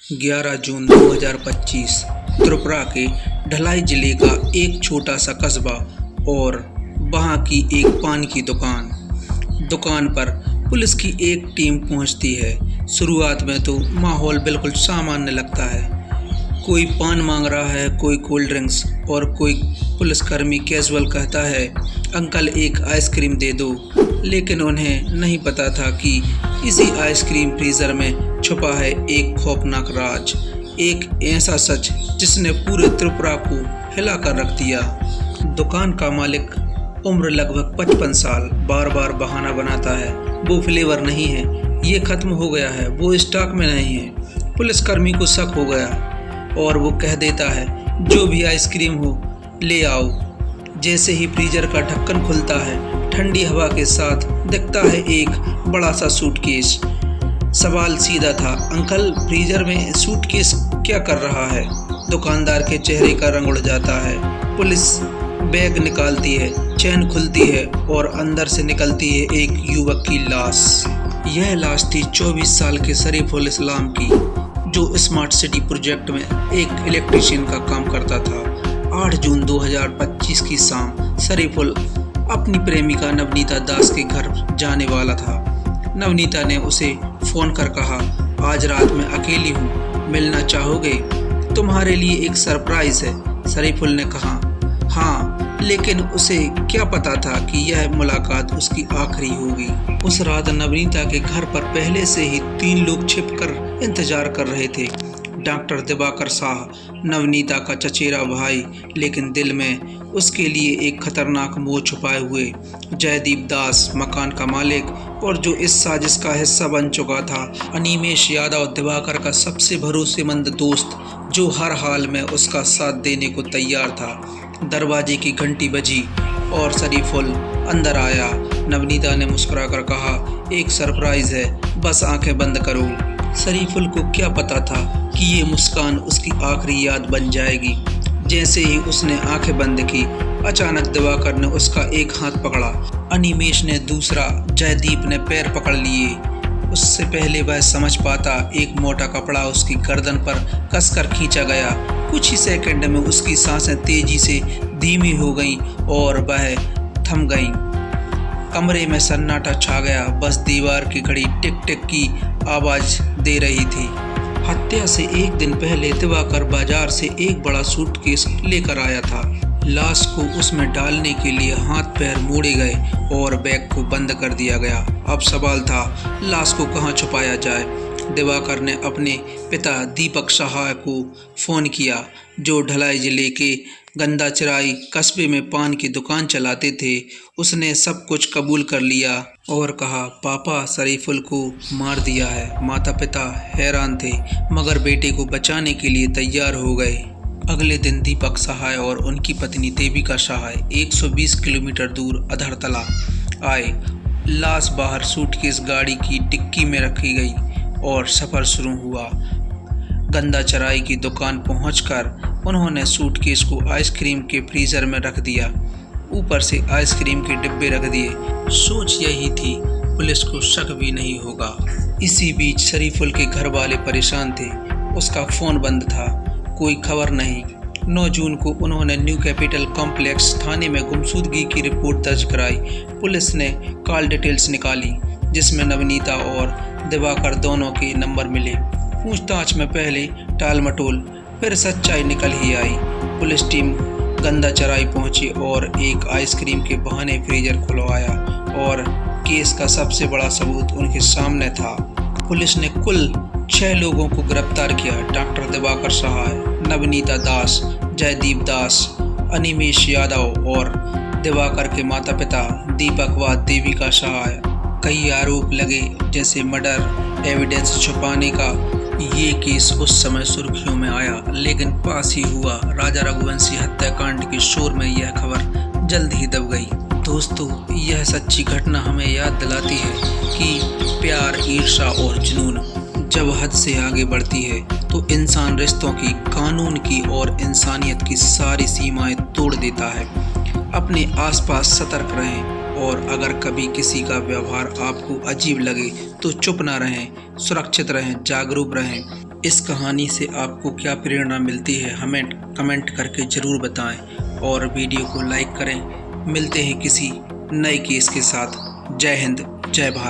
11 जून 2025 त्रिपुरा के ढलाई जिले का एक छोटा सा कस्बा और वहां की एक पान की दुकान पर पुलिस की एक टीम पहुंचती है। शुरुआत में तो माहौल बिल्कुल सामान्य लगता है। कोई पान मांग रहा है, कोई कोल्ड ड्रिंक्स और कोई पुलिसकर्मी कैजुअल कहता है, अंकल एक आइसक्रीम दे दो। लेकिन उन्हें नहीं पता था कि इसी आइसक्रीम फ्रीजर में छुपा है एक खौफनाक राज, एक ऐसा सच जिसने पूरे त्रिपुरा को हिला कर रख दिया। दुकान का मालिक उम्र लगभग 55 साल बार बार बहाना बनाता है, वो फ्लेवर नहीं है, ये खत्म हो गया है, वो स्टॉक में नहीं है। पुलिसकर्मी को शक हो गया और वो कह देता है, जो भी आइसक्रीम हो ले आओ। जैसे ही फ्रीजर का ढक्कन खुलता है, ठंडी हवा के साथ दिखता है एक बड़ा सा सूटकेस। सवाल सीधा था, अंकल फ्रीजर में सूटकेस क्या कर रहा है? दुकानदार के चेहरे का रंग उड़ जाता है। पुलिस बैग निकालती है, चेन खुलती है और अंदर से निकलती है एक युवक की लाश। यह लाश थी 24 साल के शरीफुल इस्लाम की, जो स्मार्ट सिटी प्रोजेक्ट में एक इलेक्ट्रीशियन का काम करता था। 8 जून 2025 की शाम शरीफुल अपनी प्रेमिका नवनीता दास के घर जाने वाला था। नवनीता ने उसे फ़ोन कर कहा, आज रात मैं अकेली हूँ, मिलना चाहोगे? तुम्हारे लिए एक सरप्राइज़ है। शरीफुल ने कहा, हाँ, लेकिन उसे क्या पता था कि यह मुलाकात उसकी आखिरी होगी। उस रात नवनीता के घर पर पहले से ही 3 लोग छिपकर इंतजार कर रहे थे। डॉक्टर दिवाकर शाह, नवनीता का चचेरा भाई, लेकिन दिल में उसके लिए एक खतरनाक मोह छुपाए हुए जयदीप दास, मकान का मालिक और जो इस साजिश का हिस्सा बन चुका था। अनिमेश यादव, दिवाकर का सबसे भरोसेमंद दोस्त, जो हर हाल में उसका साथ देने को तैयार था। दरवाजे की घंटी बजी और शरीफुल अंदर आया। नवनीता ने मुस्कुराकर कहा, एक सरप्राइज है, बस आंखें बंद करो। शरीफुल को क्या पता था कि ये मुस्कान उसकी आखिरी याद बन जाएगी। जैसे ही उसने आंखें बंद की, अचानक दिवाकर ने उसका एक हाथ पकड़ा, अनिमेश ने दूसरा, जयदीप ने पैर पकड़ लिए। उससे पहले वह समझ पाता, एक मोटा कपड़ा उसकी गर्दन पर कसकर खींचा गया। कुछ ही सेकंड में उसकी सांसें तेजी से धीमी हो गईं और वह थम गईं। कमरे में सन्नाटा छा गया, बस दीवार की घड़ी टिक टिक की आवाज़ दे रही थी। हत्या से एक दिन पहले दिवाकर बाजार से एक बड़ा सूटकेस लेकर आया था। लाश को उसमें डालने के लिए हाथ पैर मोड़े गए और बैग को बंद कर दिया गया। अब सवाल था, लाश को कहाँ छुपाया जाए? दिवाकर ने अपने पिता दीपक शाह को फ़ोन किया, जो ढलाई जिले के गंदाचराई कस्बे में पान की दुकान चलाते थे। उसने सब कुछ कबूल कर लिया और कहा, पापा शरीफुल को मार दिया है। माता पिता हैरान थे, मगर बेटे को बचाने के लिए तैयार हो गए। अगले दिन दीपक सहाय और उनकी पत्नी देविका सहाय 120 किलोमीटर दूर अधरतला आए। लाश बाहर सूटकेस गाड़ी की डिक्की में रखी गई और सफ़र शुरू हुआ। गंदाचराई की दुकान पहुंचकर उन्होंने सूटकेस को आइसक्रीम के फ्रीजर में रख दिया, ऊपर से आइसक्रीम के डिब्बे रख दिए। सोच यही थी, पुलिस को शक भी नहीं होगा। इसी बीच शरीफुल के घर वाले परेशान थे, उसका फ़ोन बंद था, कोई खबर नहीं। 9 जून को उन्होंने न्यू कैपिटल कॉम्प्लेक्स थाने में गुमशुदगी की रिपोर्ट दर्ज कराई। पुलिस ने कॉल डिटेल्स निकाली, जिसमें नवनीता और दिवाकर दोनों के नंबर मिले। पूछताछ में पहले टाल मटोल, फिर सच्चाई निकल ही आई। पुलिस टीम गंदाचराई पहुंची और एक आइसक्रीम के बहाने फ्रीजर खुलवाया और केस का सबसे बड़ा सबूत उनके सामने था। पुलिस ने कुल 6 लोगों को गिरफ्तार किया, डॉक्टर दिवाकर सहाय, नवनीता दास, जयदीप दास, अनिमेश यादव और दिवाकर के माता पिता दीपक व देविका सहाय। कई आरोप लगे, जैसे मर्डर, एविडेंस छुपाने का। ये केस उस समय सुर्खियों में आया, लेकिन पास ही हुआ। राजा रघुवंशी हत्याकांड के शोर में यह खबर जल्द ही दब गई। दोस्तों, यह सच्ची घटना हमें याद दिलाती है कि प्यार, ईर्ष्या और जुनून जब हद से आगे बढ़ती है तो इंसान रिश्तों की, कानून की और इंसानियत की सारी सीमाएं तोड़ देता है। अपने आसपास सतर्क रहें और अगर कभी किसी का व्यवहार आपको अजीब लगे तो चुप ना रहें, सुरक्षित रहें, जागरूक रहें। इस कहानी से आपको क्या प्रेरणा मिलती है हमें कमेंट करके ज़रूर बताएं और वीडियो को लाइक करें। मिलते हैं किसी नए केस के साथ। जय हिंद, जय भारत।